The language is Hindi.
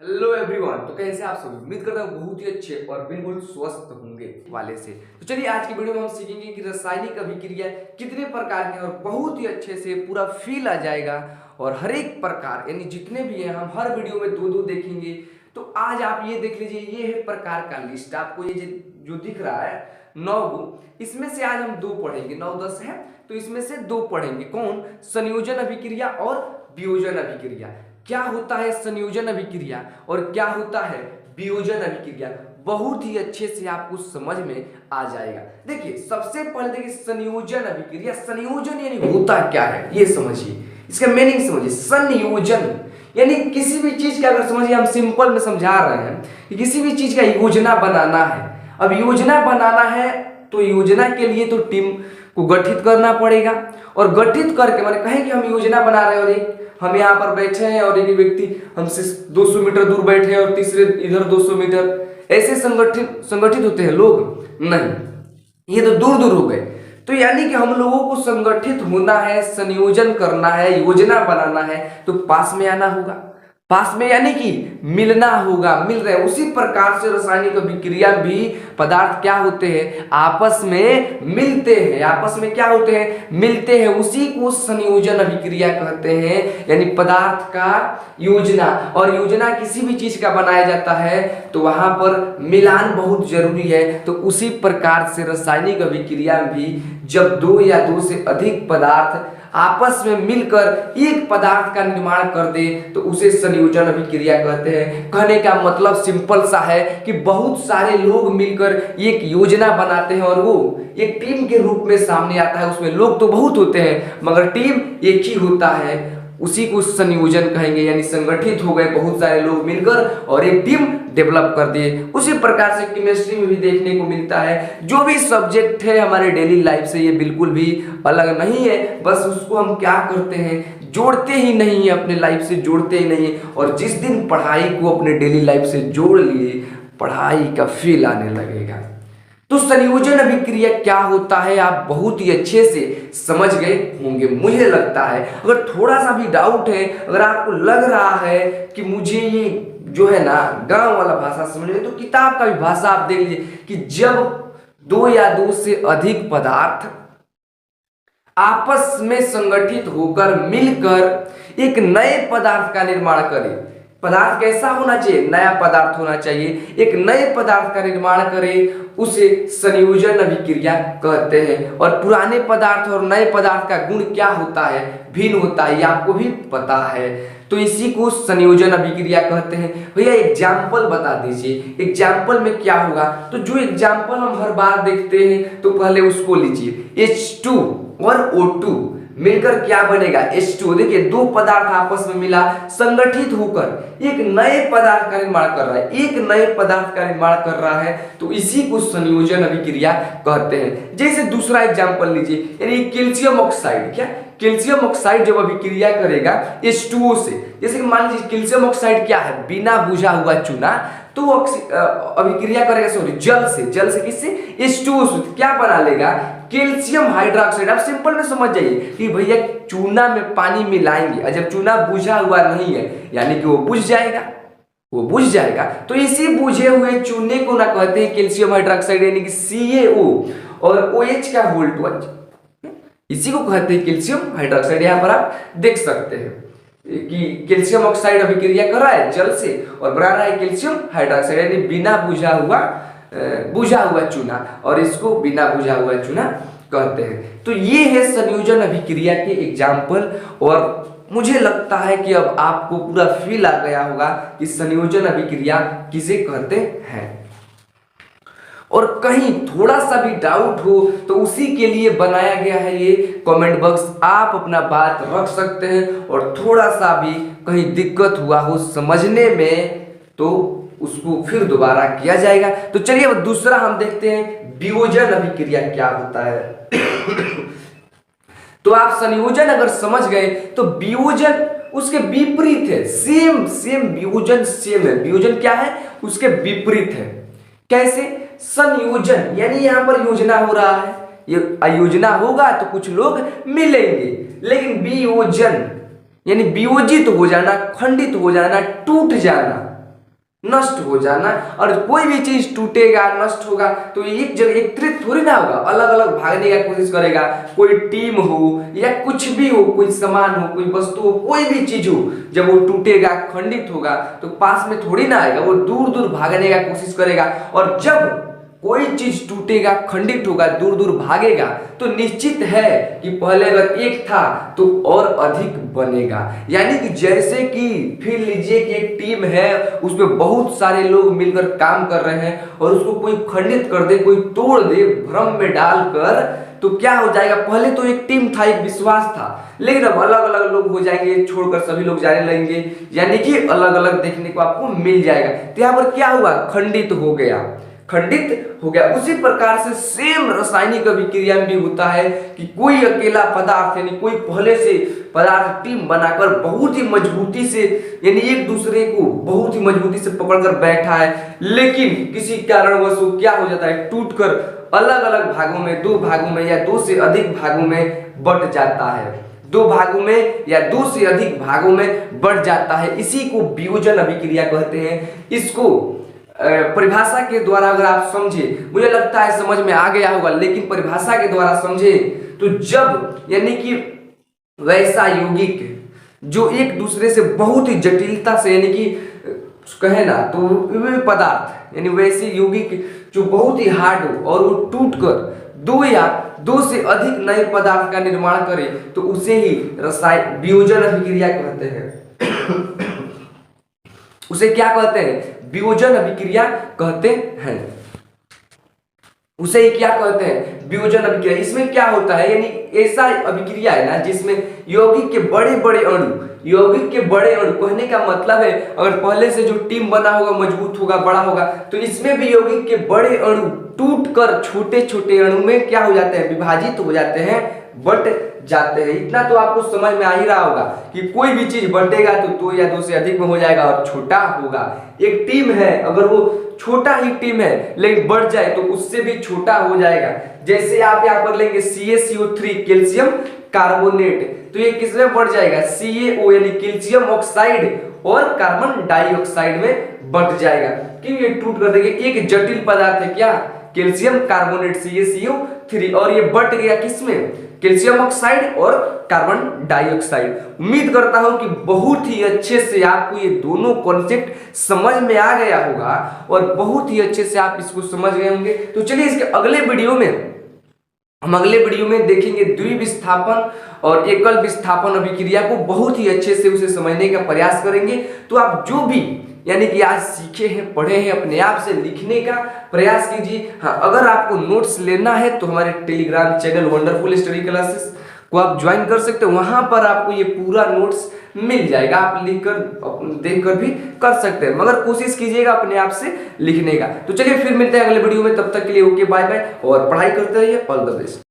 Hello everyone. तो कैसे आप सब? उम्मीद करता हूँ बहुत ही अच्छे और बिल्कुल स्वस्थ होंगे वाले से। तो चलिए आज की वीडियो में हम सीखेंगे कि रासायनिक अभिक्रिया कितने प्रकार के हैं और बहुत ही अच्छे से पूरा फील आ जाएगा। और हर एक प्रकार यानी जितने भी हैं हम हर वीडियो में दो दो देखेंगे। तो आज आप ये देख लीजिए, ये है प्रकार का लिस्ट। आपको ये जो दिख रहा है 9 गो, इसमें से आज हम 2 पढ़ेंगे। 9 10 है तो इसमें से 2 पढ़ेंगे। कौन? संयोजन अभिक्रिया और वियोजन अभिक्रिया। क्या होता है संयोजन अभिक्रिया और क्या होता है वियोजन अभिक्रिया, बहुत ही अच्छे से आपको समझ में आ जाएगा। देखिए सबसे पहले देखिए संयोजन अभिक्रिया। संयोजन यानी होता क्या है ये समझिए, इसका मीनिंग समझिए। संयोजन यानी किसी भी चीज का, अगर समझिए हम सिंपल में समझा रहे हैं कि किसी भी चीज का योजना बनाना है। अब योजना बनाना है तो योजना के लिए तो टीम को गठित करना पड़ेगा। और गठित करके माने कहें कि हम योजना बना रहे हैं और एक हम यहाँ पर बैठे हैं और एक व्यक्ति हमसे 200 मीटर दूर बैठे हैं और तीसरे इधर 200 मीटर, ऐसे संगठित होते हैं लोग? नहीं, ये तो दूर दूर हो गए। तो यानी कि हम लोगों को संगठित होना है, संयोजन करना है, योजना बनाना है तो पास में आना होगा। पास में यानी कि मिलना होगा, मिल रहे हैं। उसी प्रकार से रासायनिक अभिक्रिया भी पदार्थ क्या होते हैं? आपस में मिलते हैं। आपस में क्या होते हैं? मिलते हैं। उसी को संयोजन अभिक्रिया कहते हैं, यानी पदार्थ का योजना। और योजना किसी भी चीज का बनाया जाता है तो वहां पर मिलान बहुत जरूरी है। तो उसी प्रकार से रासायनिक अभिक्रिया भी जब 2 या 2 से अधिक पदार्थ आपस में मिलकर एक पदार्थ का निर्माण कर दे तो उसे संयोजन अभिक्रिया कहते हैं। कहने का मतलब सिंपल सा है कि बहुत सारे लोग मिलकर एक योजना बनाते हैं और वो एक टीम के रूप में सामने आता है। उसमें लोग तो बहुत होते हैं मगर टीम एक ही होता है, उसी को संयोजन कहेंगे। यानी संगठित हो गए बहुत सारे लोग मिलकर और एक टीम डेवलप कर दिए। उसी प्रकार से केमिस्ट्री में भी देखने को मिलता है। जो भी सब्जेक्ट है हमारे डेली लाइफ से ये बिल्कुल भी अलग नहीं है, बस उसको हम क्या करते हैं, जोड़ते ही नहीं है, अपने लाइफ से जोड़ते ही नहीं है। और जिस दिन पढ़ाई को अपने डेली लाइफ से जोड़ लिए, पढ़ाई का फील आने लगेगा। तो संयोजन अभिक्रिया क्या होता है आप बहुत ही अच्छे से समझ गए होंगे मुझे लगता है। अगर थोड़ा सा भी डाउट है, अगर आपको लग रहा है कि मुझे ये जो है ना गांव वाला भाषा समझ में, तो किताब का भी भाषा आप देख लीजिए कि जब 2 या 2 से अधिक पदार्थ आपस में संगठित होकर मिलकर एक नए पदार्थ का निर्माण करें। पदार्थ कैसा होना चाहिए? नया पदार्थ होना चाहिए। एक नए पदार्थ का निर्माण करें उसे संयोजन अभिक्रिया कहते हैं। और पुराने पदार्थ और नए पदार्थ का गुण क्या होता है? भिन्न होता है, ये आपको भी पता है। तो इसी को संयोजन अभिक्रिया कहते हैं। भैया एग्जाम्पल बता दीजिए, एग्जाम्पल में क्या होगा? तो जो एग्जाम्पल हम हर बार देखते हैं तो पहले उसको लीजिए। H2 और O2 मिलकर क्या बनेगा? H2। देखिए 2 पदार्थ आपस में मिला, संगठित होकर एक नए पदार्थ का निर्माण कर रहा है, एक नए पदार्थ का निर्माण कर रहा है तो इसी को संयोजन अभिक्रिया कहते हैं। जैसे दूसरा एग्जांपल लीजिए, यानी कैल्शियम ऑक्साइड। क्या? कैल्शियम ऑक्साइड जब अभिक्रिया करेगा H2O से, जैसे कि मान लीजिए कैल्शियम ऑक्साइड क्या है? बिना बुझा हुआ चूना, तो अभिक्रिया करेगा सॉरी जल से किससे? H2O से। क्या बना लेगा? Calcium hydroxide. आप सिंपल में समझ जाइए कि भैया चूना में पानी मिलाएंगे और जब चूना बुझा हुआ नहीं है यानी कि वो बुझ जाएगा, वो बुझ जाएगा। तो इसी बुझे हुए चूने को ना कहते हैं कैल्शियम हाइड्रोक्साइड यानी कि CaO और OH का होल ट्वाइस, इसी को कहते हैं कैल्शियम हाइड्रोक्साइड। यहाँ पर आप देख सकते हैं कि कैल्शियम ऑक्साइड अभिक्रिया कर रहा है जल से और बना रहा है कैल्शियम हाइड्रोक्साइड, यानी बिना बुझा हुआ चूना, और इसको बिना बुझा हुआ चूना कहते हैं। तो ये है संयोजन अभिक्रिया के एग्जाम्पल। और मुझे लगता है कि अब आपको पूरा फील आ गया होगा कि संयोजन अभिक्रिया किसे कहते हैं। और कहीं थोड़ा सा भी डाउट हो तो उसी के लिए बनाया गया है ये कमेंट बॉक्स। आप अपना बात रख सकते हैं और थोड़ा सा भी कहीं दिक्कत हुआ हो समझने में तो उसको फिर दोबारा किया जाएगा। तो चलिए अब दूसरा हम देखते हैं वियोजन अभिक्रिया क्या होता है। तो आप संयोजन अगर समझ गए तो वियोजन उसके विपरीत है। सेम वियोजन सेम है। वियोजन क्या है? उसके विपरीत है। कैसे? संयोजन यानी यहां पर योजना हो रहा है, ये अयोजना होगा तो कुछ लोग मिलेंगे। लेकिन वियोजन यानी वियोजित हो जाना, खंडित हो जाना, टूट जाना, नष्ट हो जाना। और कोई भी चीज टूटेगा, नष्ट होगा तो एक जगह एकत्रित थोड़ी ना होगा, अलग अलग भागने का कोशिश करेगा। कोई टीम हो या कुछ भी हो, कोई सामान हो, कोई वस्तु हो, कोई भी चीज हो, जब वो टूटेगा, खंडित होगा तो पास में थोड़ी ना आएगा, वो दूर दूर भागने का कोशिश करेगा। और जब कोई चीज टूटेगा, खंडित होगा, दूर दूर भागेगा तो निश्चित है कि पहले अगर एक था तो और अधिक बनेगा। यानी कि जैसे कि फिर लीजिए कि एक टीम है, उसमें बहुत सारे लोग मिलकर काम कर रहे हैं और उसको कोई खंडित कर दे, कोई तोड़ दे भ्रम में डालकर, तो क्या हो जाएगा? पहले तो एक टीम था, एक विश्वास था, लेकिन अब अलग अलग लोग हो जाएंगे, छोड़कर सभी लोग जाने लगेंगे, यानी कि अलग अलग देखने को आपको मिल जाएगा। तो यहाँ पर क्या हुआ? खंडित हो गया, खंडित हो गया। उसी प्रकार से सेम रासायनिक अभिक्रिया में भी होता है कि कोई अकेला पदार्थ यानी कोई पहले से पदार्थ टीम बनाकर बहुत ही मजबूती से यानी एक दूसरे को बहुत ही मजबूती से पकड़कर बैठा है, लेकिन किसी कारणवश वो क्या हो जाता है? टूटकर अलग अलग भागों में, दो भागों में या दो से अधिक भागों में बंट जाता है, दो भागों में या दो से अधिक भागों में बढ़ जाता है। इसी को वियोजन अभिक्रिया कहते हैं। इसको परिभाषा के द्वारा अगर आप समझे, मुझे लगता है समझ में आ गया होगा, लेकिन परिभाषा के द्वारा समझे तो जब यानी कि वैसा यौगिक जो एक दूसरे से बहुत ही जटिलता से यानी कि कहे ना तो वे पदार्थ यानी वैसे यौगिक जो बहुत ही हार्ड हो और वो टूटकर दो या दो से अधिक नए पदार्थ का निर्माण करे तो उसे ही रसायन वियोजन अभिक्रिया कहते हैं। उसे क्या कहते हैं? वियोजन अभिक्रिया कहते हैं। उसे ही क्या कहते हैं? वियोजन अभिक्रिया। इसमें क्या होता है? यानी ऐसा अभिक्रिया है ना जिसमें यौगिक के बड़े बड़े अणु, यौगिक के बड़े अणु कहने का मतलब है अगर पहले से जो टीम बना होगा, मजबूत होगा, बड़ा होगा, तो इसमें भी यौगिक के बड़े अणु टूटकर छोटे छोटे अणु में क्या हो जाते हैं? विभाजित हो जाते हैं, बट जाते हैं। इतना तो आपको समझ में आ ही रहा होगा कि कोई भी चीज बंटेगा तो दो या दो से अधिक में हो जाएगा और छोटा होगा। एक टीम है, अगर वो छोटा ही टीम है लेकिन बढ़ जाए तो उससे भी छोटा हो जाएगा। जैसे आप यहाँ पर लेंगे CaCO3 कैल्शियम कार्बोनेट, तो ये किसमें बढ़ जाएगा? CaO यानी कैल्शियम ऑक्साइड और कार्बन डाइऑक्साइड में बढ़ जाएगा। क्यों? ये टूट कर देंगे, एक जटिल पदार्थ है क्या? कैल्शियम कार्बोनेट CaCO3, और ये बट गया किसमें? कैल्शियम ऑक्साइड और कार्बन डाइऑक्साइड। उम्मीद करता हूं कि बहुत ही अच्छे से आपको ये दोनों कॉन्सेप्ट समझ में आ गया होगा और बहुत ही अच्छे से आप इसको समझ गए होंगे। तो चलिए इसके अगले वीडियो में हम देखेंगे द्विविस्थापन और एकल विस्थापन अभिक्रिया को, बहुत ही अच्छे से उसे समझने का प्रयास करेंगे। तो आप जो भी यानी कि आज सीखे हैं, पढ़े हैं, अपने आप से लिखने का प्रयास कीजिए। हाँ, अगर आपको नोट्स लेना है तो हमारे Telegram channel wonderful study classes को आप ज्वाइन कर सकते हो। वहां पर आपको ये पूरा नोट्स मिल जाएगा, आप लिखकर देखकर भी कर सकते हैं, मगर कोशिश कीजिएगा अपने आप से लिखने का। तो चलिए फिर मिलते हैं अगले वीडियो में, तब तक के लिए ओके, बाय बाय, और पढ़ाई करते रहिए। All the best.